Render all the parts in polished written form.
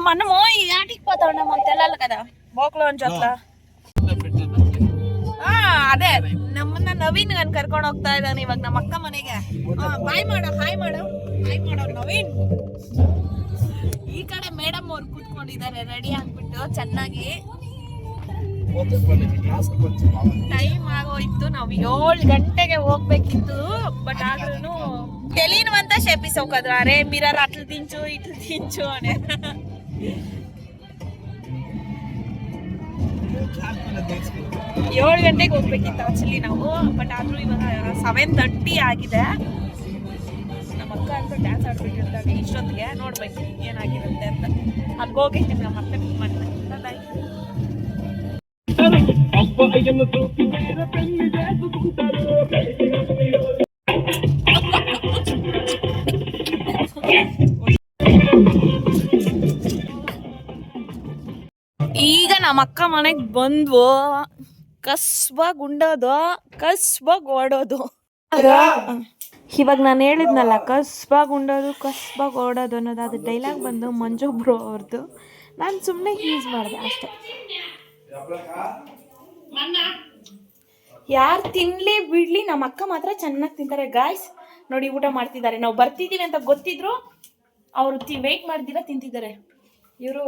మనము యాటికి పోతా ఉన్నాము తెల్లాలి కదా బోక్లో అని చోట్ల ಅದೇ ನಮ್ಮನ್ನ ನವೀನ್ ಗನ್ ಕರ್ಕೊಂಡು ಹೋಗ್ತಾ ಇದ್ದಾನೆ ಇವಾಗ ನಮ್ಮ ಅಕ್ಕ ಮನೆಗೆ ಬಾಯ್ ಮಾಡೋ ಹಾಯ್ ಮಾಡೋ ನವೀನ್ ಈ ಕಡೆ ಮೇಡಮ್ ಅವ್ರು ಕೂತ್ಕೊಂಡಿದ್ದಾರೆ ರೆಡಿ ಆಗ್ಬಿಟ್ಟು ಚೆನ್ನಾಗಿ ಟೈಮ್ ಆಗೋಯ್ತು ನಾವು 7 ಗಂಟೆಗೆ ಹೋಗ್ಬೇಕಿತ್ತು ಬಟ್ ಆದ್ರೂ తెలియనివంత చేపిస్తావు కదరా అరే మిర్రర్ అట్లా దించు ఇట్లా దించు అని 7 ಗಂಟೆಗೆ ಹೋಗ್ಬೇಕಿತ್ತು ಆಕ್ಚುಲಿ ನಾವು ಬಟ್ ಆದ್ರೂ ಇವಾಗ 7:30 ಆಗಿದೆ ನಮ್ಮ ಅಕ್ಕ ಅಂತೂ ಡ್ಯಾನ್ಸ್ ಆಡ್ಬಿಟ್ಟಿರ್ತಾಳೆ ಇಷ್ಟೊತ್ತಿಗೆ ನೋಡ್ಬೇಕು ಏನಾಗಿರುತ್ತೆ ಅಂತ ಅಲ್ಲಿಗೆ ಹೋಗಿ ನಾವು ಮತ್ತೆ ಪಿಕ್ ಮಾಡ್ತೀನಿ ಬಾಯ್ ಈಗ ನಮ್ಮ ಅಕ್ಕ ಮನೆಗೆ ಬಂದ್ವು ಕಸ್ಬಾಗ್ ಉಂಡೋದು ಕಸ್ಬಾಗ್ ಓಡೋದು ಇವಾಗ ನಾನು ಹೇಳಿದ್ನಲ್ಲ ಕಸ್ಬಾಗ್ ಉಂಡೋದು ಕಸ್ಬಾಗ್ ಓಡೋದು ಅನ್ನೋದು ಅದು ಡೈಲಾಗ್ ಬಂದು ಮಂಜು ಬ್ರೋ ಅವ್ರದ್ದು ನಾನು ಸುಮ್ಮನೆ ಯೂಸ್ ಮಾಡಿದೆ ಅಷ್ಟೇ ಯಾರು ತಿನ್ಲಿ ಬಿಡ್ಲಿ ನಮ್ಮ ಅಕ್ಕ ಮಾತ್ರ ಚೆನ್ನಾಗಿ ತಿಂತಾರೆ ಗಾಯ್ಸ್ ನೋಡಿ ಊಟ ಮಾಡ್ತಿದ್ದಾರೆ ನಾವು ಬರ್ತಿದ್ದೀವಿ ಅಂತ ಗೊತ್ತಿದ್ರು ಅವರು ವೆಯ್ಟ್ ಮಾಡ್ದಿರ ತಿಂತಿದ್ದಾರೆ ಇವರು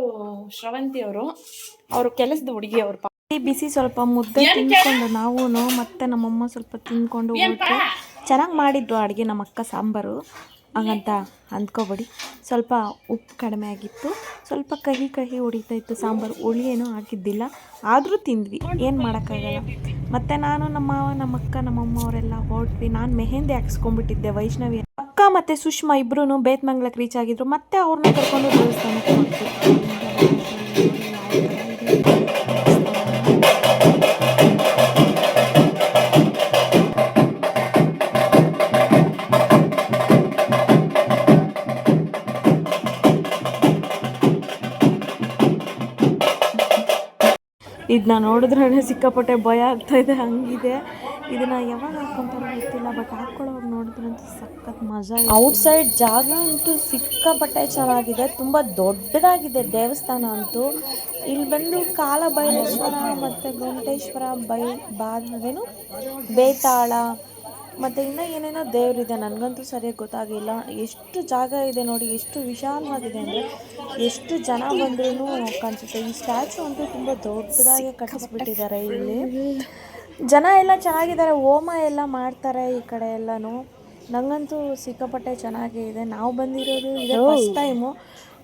ಶ್ರವಂತಿ ಅವರು ಕೆಲಸದ ಹುಡುಗಿ ಅವರು ಬಿಸಿ ಸ್ವಲ್ಪ ಮುದ್ದೆ ತಿನ್ಕೊಂಡು ನಾವು ಮತ್ತೆ ನಮ್ಮಮ್ಮ ಸ್ವಲ್ಪ ತಿನ್ಕೊಂಡು ಹೋಗ್ತೀವಿ ಚೆನ್ನಾಗಿ ಮಾಡಿದ್ರು ಅಡುಗೆ ನಮ್ಮ ಅಕ್ಕ ಸಾಂಬಾರು ಹಾಗಂತ ಅಂದ್ಕೋಬೇಡಿ ಸ್ವಲ್ಪ ಉಪ್ಪು ಕಡಿಮೆ ಆಗಿತ್ತು ಸ್ವಲ್ಪ ಕಹಿ ಹೊಡಿತಾ ಇತ್ತು ಸಾಂಬಾರು ಹುಳಿ ಏನೂ ಹಾಕಿದ್ದಿಲ್ಲ ಆದರೂ ತಿಂದ್ವಿ ಏನು ಮಾಡೋಕ್ಕಾಗಲ್ಲ ಮತ್ತು ನಾನು ನಮ್ಮ ಮಾವ ನಮ್ಮ ಅಕ್ಕ ನಮ್ಮಮ್ಮ ಅವರೆಲ್ಲ ಹೊರಟ್ವಿ ನಾನು ಮೆಹಂದಿ ಹಾಕ್ಸ್ಕೊಂಡ್ಬಿಟ್ಟಿದ್ದೆ ವೈಷ್ಣವಿ ಅಕ್ಕ ಮತ್ತು ಸುಷ್ಮಾ ಇಬ್ಬರೂ ಬೇತ್ಮಂಗ್ಲಕ್ಕೆ ರೀಚ್ ಆಗಿದ್ರು ಮತ್ತೆ ಅವ್ರನ್ನ ಕರ್ಕೊಂಡು ದೇವಸ್ಥಾನಕ್ಕೆ ಹೋಗ್ತೀವಿ ಇದನ್ನ ನೋಡಿದ್ರೆ ಸಿಕ್ಕಾಪಟ್ಟೆ ಭಯ ಆಗ್ತಾಯಿದೆ ಹಂಗಿದೆ ಇದನ್ನು ಯಾವಾಗ ಹಾಕ್ಕೊಂತಾರೋ ಗೊತ್ತಿಲ್ಲ ಬಟ್ ಹಾಕ್ಕೊಳ್ಳೋವಾಗ ನೋಡಿದ್ರಂತೂ ಸಖತ್ ಮಜಾ ಔಟ್ಸೈಡ್ ಜಾಗ ಅಂತೂ ಸಿಕ್ಕಾಪಟ್ಟೆ ಚೆನ್ನಾಗಿದೆ ತುಂಬ ದೊಡ್ಡದಾಗಿದೆ ದೇವಸ್ಥಾನ ಅಂತೂ ಇಲ್ಲಿ ಬಂದು ಕಾಲಭೈರೇಶ್ವರ ಮತ್ತು ಗೋಮಟೇಶ್ವರ ಬಾದೇನು ಬೇತಾಳ ಮತ್ತು ಇನ್ನೂ ಏನೇನೋ ದೇವರಿದೆ ನನಗಂತೂ ಸರಿಯಾಗಿ ಗೊತ್ತಾಗಿಲ್ಲ ಎಷ್ಟು ಜಾಗ ಇದೆ ನೋಡಿ ಎಷ್ಟು ವಿಶಾಲವಾಗಿದೆ ಅಂದರೆ ಎಷ್ಟು ಜನ ಬಂದ್ರೂ ಕಾಣಿಸುತ್ತೆ ಈ ಸ್ಟ್ಯಾಚು ಅಂತೂ ತುಂಬ ದೊಡ್ಡದಾಗಿ ಕಟ್ಟಿಸ್ಬಿಟ್ಟಿದ್ದಾರೆ ಇಲ್ಲಿ ಜನ ಎಲ್ಲ ಚೆನ್ನಾಗಿದ್ದಾರೆ ಹೋಮ ಎಲ್ಲ ಮಾಡ್ತಾರೆ ಈ ಕಡೆ ಎಲ್ಲನೂ ನನಗಂತೂ ಸಿಕ್ಕಾಪಟ್ಟೆ ಚೆನ್ನಾಗೇ ಇದೆ ನಾವು ಬಂದಿರೋದು ಇದೆ ಫಸ್ಟ್ ಟೈಮು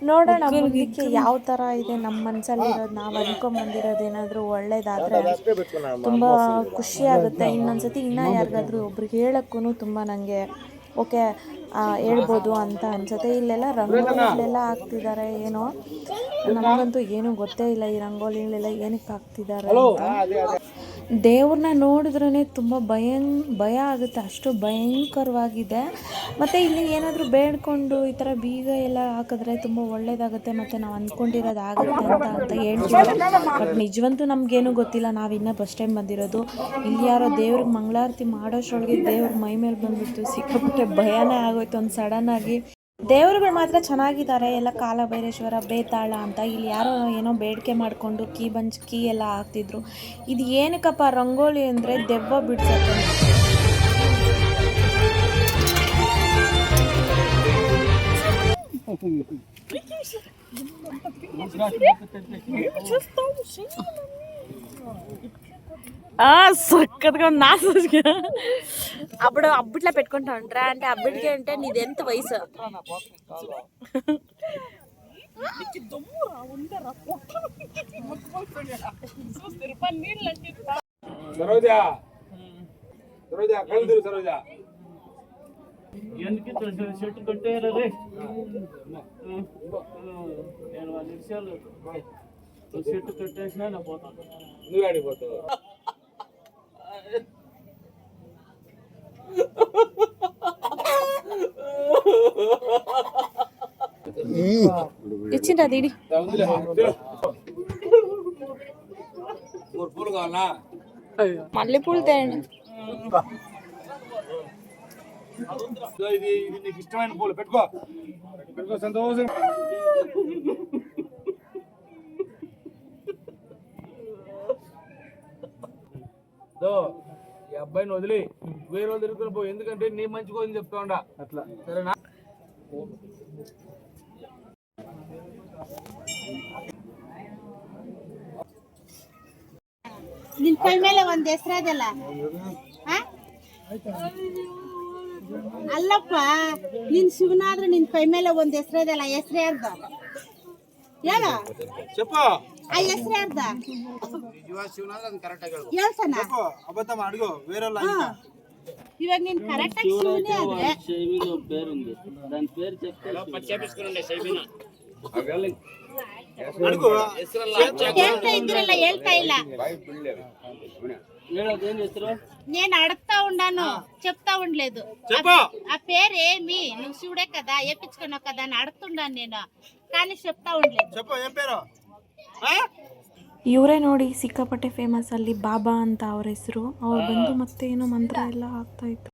ನೋಡೋಣ ಮುಂದಕ್ಕೆ ಯಾವ ಥರ ಇದೆ ನಮ್ಮ ಮನಸ್ಸಲ್ಲಿರೋದು ನಾವು ಅಂದ್ಕೊಂಬಂದಿರೋದು ಏನಾದರೂ ಒಳ್ಳೇದಾದರೆ ತುಂಬ ಖುಷಿಯಾಗುತ್ತೆ ಇನ್ನೊಂದ್ಸತಿ ಇನ್ನೂ ಯಾರಿಗಾದ್ರೂ ಒಬ್ರಿಗೆ ಹೇಳೋಕ್ಕೂ ತುಂಬ ನನಗೆ ಓಕೆ ಹೇಳ್ಬೋದು ಅಂತ ಅನ್ಸುತ್ತೆ ಇಲ್ಲೆಲ್ಲ ರಂಗೋಲಿಗಳೆಲ್ಲ ಹಾಕ್ತಿದ್ದಾರೆ ಏನೋ ನಮಗಂತೂ ಏನೂ ಗೊತ್ತೇ ಇಲ್ಲ ಈ ರಂಗೋಲಿಗಳೆಲ್ಲ ಏನಕ್ಕೆ ಹಾಕ್ತಿದ್ದಾರೆ ಅಂತ ದೇವ್ರನ್ನ ನೋಡಿದ್ರೇ ತುಂಬ ಭಯ ಆಗುತ್ತೆ ಅಷ್ಟು ಭಯಂಕರವಾಗಿದೆ ಮತ್ತು ಇಲ್ಲಿ ಏನಾದರೂ ಬೇಡ್ಕೊಂಡು ಈ ಥರ ಬೀಗ ಎಲ್ಲ ಹಾಕಿದ್ರೆ ತುಂಬ ಒಳ್ಳೆಯದಾಗುತ್ತೆ ಮತ್ತು ನಾವು ಅಂದ್ಕೊಂಡಿರೋದು ಆಗುತ್ತೆ ಅಂತ ಹೇಳ್ತೀವಿ ಬಟ್ ನಿಜವಂತೂ ನಮಗೇನು ಗೊತ್ತಿಲ್ಲ ನಾವಿನ್ನೂ ಫಸ್ಟ್ ಟೈಮ್ ಬಂದಿರೋದು ಇಲ್ಲಿ ಯಾರೋ ದೇವ್ರಿಗೆ ಮಂಗಳಾರತಿ ಮಾಡೋಷ್ಟರೊಳಗೆ ದೇವ್ರ ಮೈ ಮೇಲೆ ಬಂದ್ಬಿಟ್ಟು ಸಿಕ್ಕಾಪಟ್ಟೆ ಭಯನೇ ಆಗೋಯ್ತು ಒಂದು ಸಡನ್ನಾಗಿ ದೇವರುಗಳು ಮಾತ್ರ ಚೆನ್ನಾಗಿದ್ದಾರೆ ಎಲ್ಲ ಕಾಲಭೈರೇಶ್ವರ ಬೇತಾಳ ಅಂತ ಇಲ್ಲಿ ಯಾರೋ ಏನೋ ಬೇಡಿಕೆ ಮಾಡಿಕೊಂಡು ಕೀ ಎಲ್ಲ ಹಾಕ್ತಿದ್ರು ಇದು ಏನಕ್ಕಪ್ಪ ರಂಗೋಲಿ ಅಂದರೆ ದೆವ್ವ ಬಿಡ್ಸಕ್ಕೆ సక్కగా నాసుగా అప్పుడు అబ్బుట్లా పెట్టుకుంటా ఉంటారా అంటే అబ్బుడికి అంటే నీదెంత వయసు చెట్టు కట్టేయాలి నేను 10 నిమిషాలు చెట్టు కట్టేసినా నా పోతాను నువ్వు ఆడిపోతావు ఇచ్చిండ్రా దీడి పూలు కావాలా మల్లెపూలు తేండి ఇది నీకు ఇష్టమైన పూలు పెట్టుకో సంతోషం ఈ అబ్బాయిని వదిలి వేరే వాళ్ళు తిరుగుతున్న పో, ఎందుకంటే నీ మంచి కోసం చెప్తా ఉండా అట్లా, సరేనా? ನಿನ್ ಕೈ ಮೇಲೆ ಒಂದ್ ಹೆಸರದಲ್ಲ ಅಲ್ಲಪ್ಪ, ನಿನ್ ಶಿವನಾದ್ರೆ ನಿನ್ ಕೈ ಮೇಲೆ ಒಂದ್ ಹೆಸರದಲ್ಲ, ಹೆಸರು ಯಾರ್ದ ಹೇಳ, చెప్పు. ಆ ಹೆಸರು ಯಾರ್ದ ಹೇಳ್ಸನ. అడుగు వేరే ಇವಾಗ ನೀನ್ ಕರೆಕ್ಟ್ ಆಗಿ ಶಿವನೇ ಆದ್ರೆ ಹೇಳ್ತಾ ಇದ್ರಲ್ಲ, ಹೇಳ್ತಾ ಇಲ್ಲ. నేను అడుగుతా ఉండాను, చెప్తా ఉండలేదు. ఆ పేరు ఏమి, నువ్వు శివుడే కదా, వేపించుకున్నావు కదా అని అడుగుతుండాను నేను, కానీ చెప్తా ఉండలేదు. ಇವರೇ ನೋಡಿ ಸಿಕ್ಕಾಪಟ್ಟೆ ಫೇಮಸ್ ಅಲ್ಲಿ ಬಾಬಾ ಅಂತ ಅವ್ರ ಹೆಸರು. ಅವ್ರು ಬಂದು ಮತ್ತೆ ಏನೋ ಮಂತ್ರ ಎಲ್ಲ ಹಾಕ್ತಾ ಇತ್ತು.